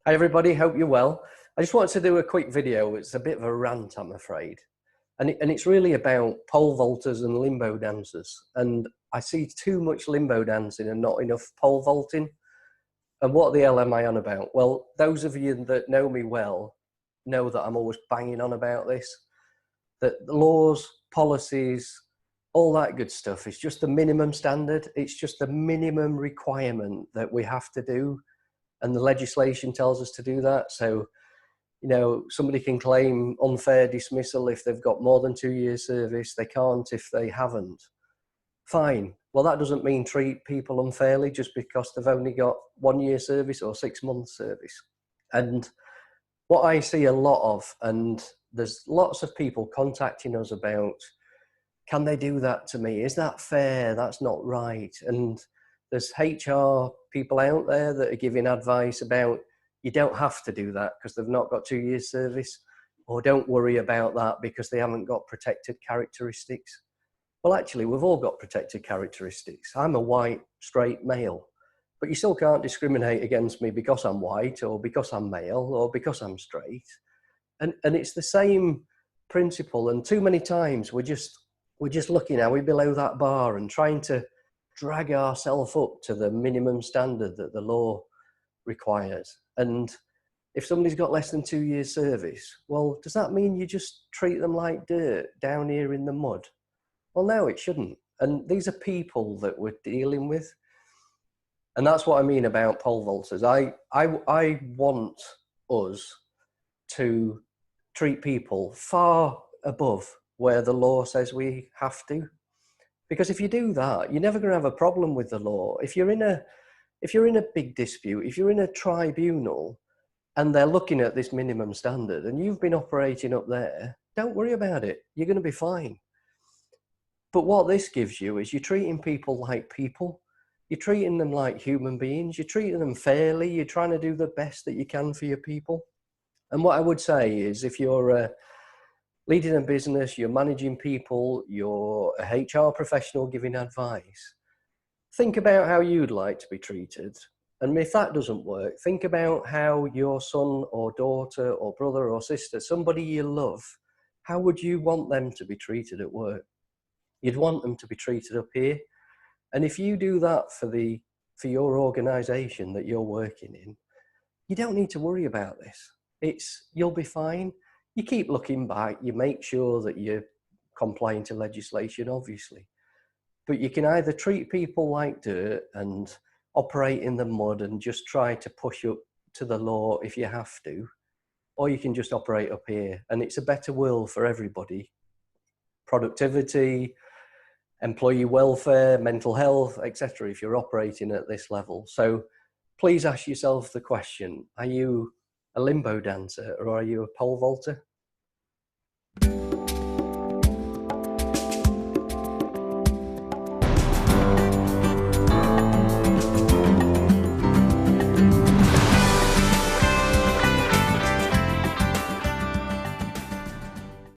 Hi everybody, hope you're well. I just wanted to do a quick video. It's a bit of a rant, I'm afraid. And it's really about pole vaulters and limbo dancers. And I see too much limbo dancing and not enough pole vaulting. And what the hell am I on about? Well, those of you that know me well know that I'm always banging on about this. That the laws, policies, all that good stuff is just the minimum standard. It's just the minimum requirement that we have to do. And the legislation tells us to do that. So, somebody can claim unfair dismissal if they've got more than 2 years service. They can't if they haven't. Fine. Well, that doesn't mean treat people unfairly just because they've only got 1 year service or 6 months service. And what I see a lot of, and there's lots of people contacting us about, can they do that to me? Is that fair? That's not right. And there's HR people out there that are giving advice about you don't have to do that because they've not got 2 years service, or don't worry about that because they haven't got protected characteristics. Well, actually, we've all got protected characteristics. I'm a white, straight male, but you still can't discriminate against me because I'm white or because I'm male or because I'm straight. And it's the same principle. And too many times we're just looking, are we below that bar and trying to drag ourselves up to the minimum standard that the law requires. And if somebody's got less than 2 years service, well, does that mean you just treat them like dirt down here in the mud? Well, no, it shouldn't. And these are people that we're dealing with. And that's what I mean about pole vaulters. I want us to treat people far above where the law says we have to. Because if you do that, you're never going to have a problem with the law. If you're in a big dispute, if you're in a tribunal and they're looking at this minimum standard and you've been operating up there, don't worry about it. You're going to be fine. But what this gives you is you're treating people like people. You're treating them like human beings. You're treating them fairly. You're trying to do the best that you can for your people. And what I would say is if you're leading a business, you're managing people, you're a HR professional giving advice, think about how you'd like to be treated. And if that doesn't work, think about how your son or daughter or brother or sister, somebody you love, how would you want them to be treated at work? You'd want them to be treated up here. And if you do that for your organization that you're working in, you don't need to worry about this. You'll be fine. You keep looking back, you make sure that you're complying to legislation, obviously. But you can either treat people like dirt and operate in the mud and just try to push up to the law if you have to, or you can just operate up here. And it's a better world for everybody. Productivity, employee welfare, mental health, etc. if you're operating at this level. So please ask yourself the question, are you a limbo dancer or are you a pole vaulter?